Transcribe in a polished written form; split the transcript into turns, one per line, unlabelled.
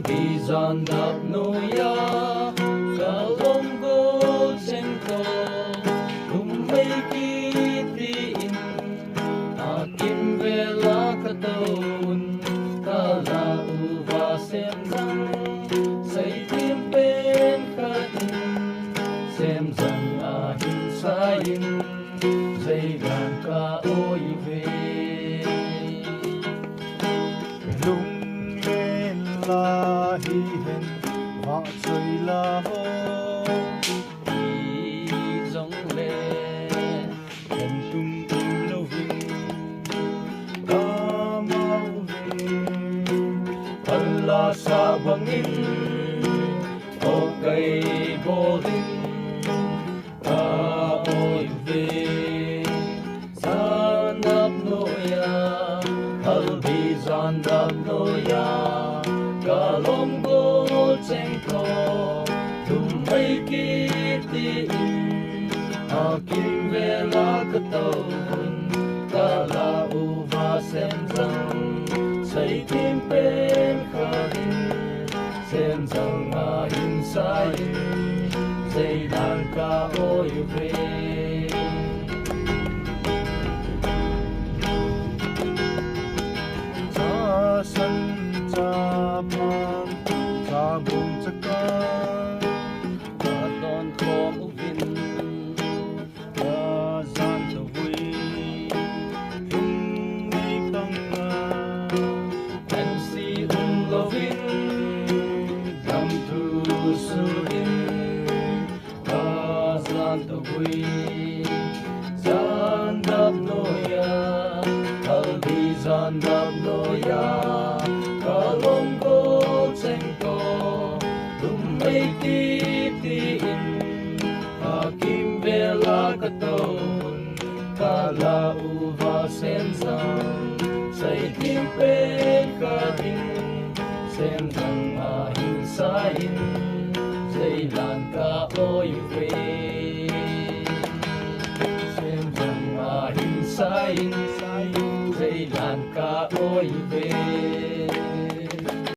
Albisan đập nuya kalom go sento lumay kitiin akin vela katon kala uva semzang say timpen katin semzang ahin sayin say gan ka oive
lahi hen va chơi la ho
đi dòng lệ
hen tum lo vinh ca mau ve
Allah sa bangin o kay bolin ka oive sanap noya albizan dap noya kalom go cengko tumay kitiin akin vela katon kala uva semzang say timpen karin semzang ahin sayin say dan ka oive
san cha pan cha bum cha ka
Don khom uvin
ka zan to hui tum ni tang na
and see lovin come to surin Kazan to hui Zandab noya Albi zandab noya Kalom go cengko Lumay kitiin Akim vela katon Kala uva senzang Say timpen karin Senzang ahin sayin Say lan ka oive Senzang ahin sayin Say lan ka oive